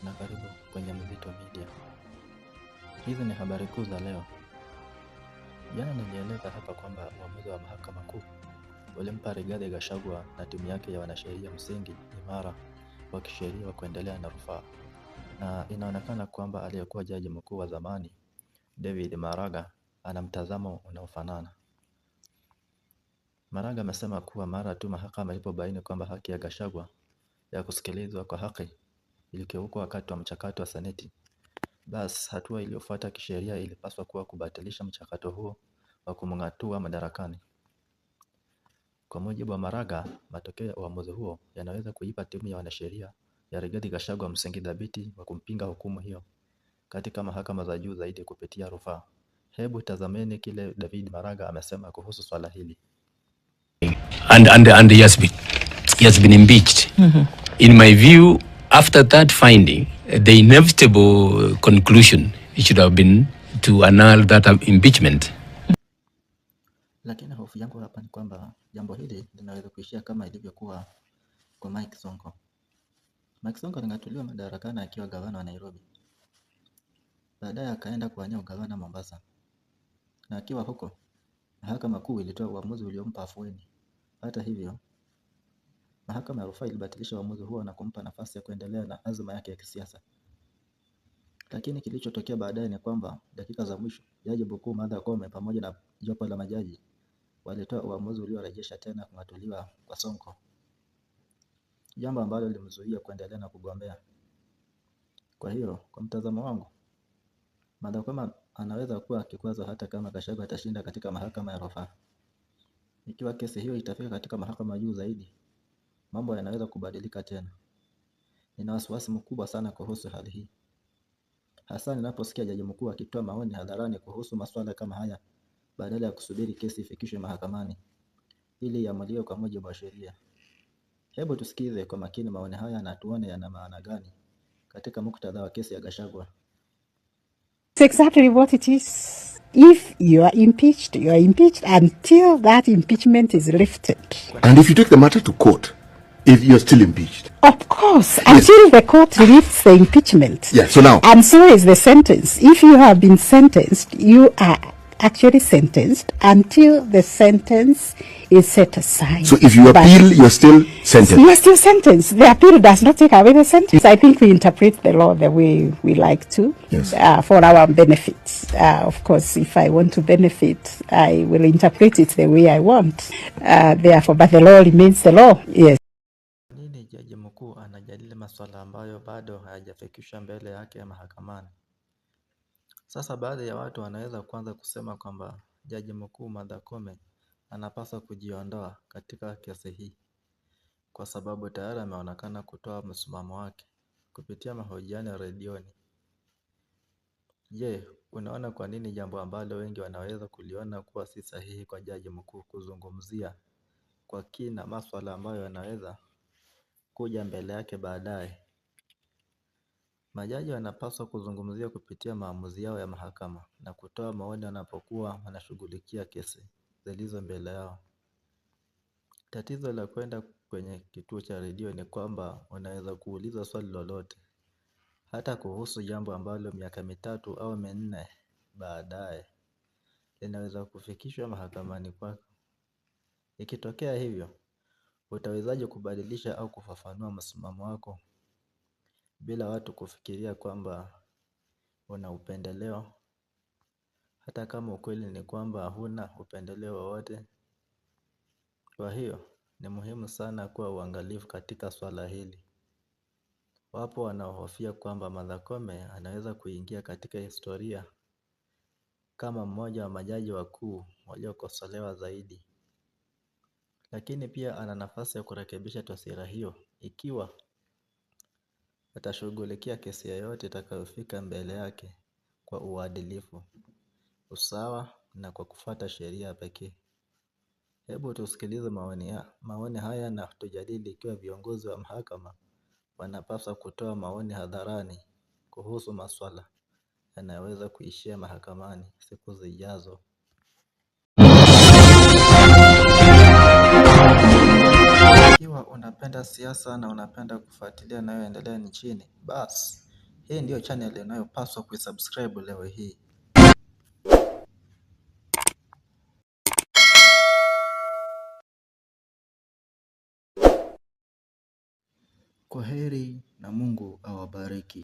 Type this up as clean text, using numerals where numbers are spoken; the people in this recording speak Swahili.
na karibu kwenye Mzito Media. Hizi ni habari kuu za leo. Jana nilieleza hapa kwamba uamuzi wa Mahakama Kuu ulimpa Rigathi Gachagua na timu yake ya wanasheria msingi imara wa kisheria wa kuendelea na rufaa, na inaonekana kwamba aliyekuwa jaji mkuu wa zamani David Maraga ana mtazamo unaofanana. Maraga amesema kuwa mara tu mahakama ilipobaini kwamba haki ya Gachagua ya kusikilizwa kwa haki ilikiukwa wakati wa mchakato wa Seneti, basi hatua iliyofuata kisheria ilipaswa kuwa kubatilisha mchakato huo wa kumng'atua madarakani. Kwa mujibu wa Maraga, matokeo ya uamuzi huo yanaweza kuipa timu ya wanasheria ya Rigathi Gachagua msingi dhabiti wa kumpinga hukumu hiyo katika mahakama za juu zaidi kupitia rufaa. Hebu tazameni kile David Maraga amesema kuhusu swala hili. And he has been impeached. In my view, after that finding, the inevitable conclusion should have been to annul that impeachment. Lakini hofu yangu hapa ni kwamba jambo hili linaweza kuishia kama ilivyokuwa kwa Mike Sonko. Mike Sonko aling'atuliwa madarakani akiwa gavana wa Nairobi. Baadaye akaenda kuwania ugavana Mombasa. Na akiwa huko, Mahakama Kuu ilitoa uamuzi uliompa afueni. Hata hivyo, Mahakama ya Rufaa ilibatilisha uamuzi huo na kumpa nafasi ya kuendelea na azma yake ya kisiasa. Lakini kilichotokea baadaye ni kwamba dakika za mwisho, Jaji Mkuu Martha Koome pamoja na jopo la majaji walitoa uamuzi uliorejesha tena kung'atuliwa kwa Sonko, jambo ambalo lilimzuia kuendelea na kugombea. Kwa hiyo, kwa mtazamo wangu, Martha Koome anaweza kuwa kikwazo hata kama Gachagua atashinda katika mahakama ya rufaa. Ikiwa kesi hiyo itafika katika mahakama juu zaidi, mambo yanaweza kubadilika tena. Nina wasiwasi mkubwa sana kuhusu hali hii, hasa ninaposikia jaji mkuu akitoa maoni hadharani kuhusu masuala kama haya badala ya kusubiri kesi ifikishwe mahakamani ili iamuliwe kwa mujibu wa sheria. Hebu tusikize kwa makini maoni haya na tuone yana maana gani katika muktadha wa kesi ya Gachagua. It's exactly what it is. If you are impeached, you are impeached until that impeachment is lifted. And if you take the matter to court, if you're still impeached? Of course, until the court lifts the impeachment. Yeah, so now. And so is the sentence. If you have been sentenced, you are actually sentenced until the sentence is set aside. So if you appeal, you're still sentenced? You're still sentenced. The appeal does not take away the sentence. I think we interpret the law the way we like to, yes, for our benefit. Of course, if I want to benefit, I will interpret it the way I want. Therefore, but the law remains the law. Yes. Nini jaji mkuu anajadili masuala ambayo bado hayajafikishwa mbele yake mahakamani? Sasa baadhi ya watu wanaweza kuanza kusema kwamba jaji mkuu Martha Koome anapaswa kujiondoa katika kesi hii kwa sababu tayari ameonekana kutoa msimamo wake kupitia mahojiano ya redioni. Je, unaona kwa nini jambo ambalo wengi wanaweza kuliona kuwa si sahihi kwa jaji mkuu kuzungumzia kwa kina masuala ambayo yanaweza kuja mbele yake baadaye? Majaji wanapaswa kuzungumzia kupitia maamuzi yao ya mahakama na kutoa maoni wanapokuwa wanashughulikia kesi zilizo mbele yao. Tatizo la kwenda kwenye kituo cha redio ni kwamba unaweza kuuliza swali lolote, hata kuhusu jambo ambalo miaka 3 au 4 baadaye linaweza kufikishwa mahakamani kwako. Ikitokea hivyo, utawezaje kubadilisha au kufafanua msimamo wako bila watu kufikiria kwamba una upendeleo, hata kama ukweli ni kwamba huna upendeleo wowote? Kwa hiyo, ni muhimu sana kuwa uangalifu katika swala hili. Wapo wanaohofia kwamba Martha Koome anaweza kuingia katika historia kama mmoja wa majaji wakuu waliokosolewa zaidi. Lakini pia ana nafasi ya kurekebisha taswira hiyo ikiwa atashughulikia kesi yoyote itakayofika mbele yake kwa uadilifu, usawa na kwa kufuata sheria pekee. Hebu tusikilize maoni haya na tujadili ikiwa viongozi wa mahakama wanapaswa kutoa maoni hadharani kuhusu masuala yanayoweza kuishia mahakamani siku zijazo. Ikiwa unapenda siasa na unapenda kufuatilia yanayoendelea nchini, basi Hii ndiyo channel unayopaswa kuisubscribe leo hii. Kwaheri na Mungu awabariki.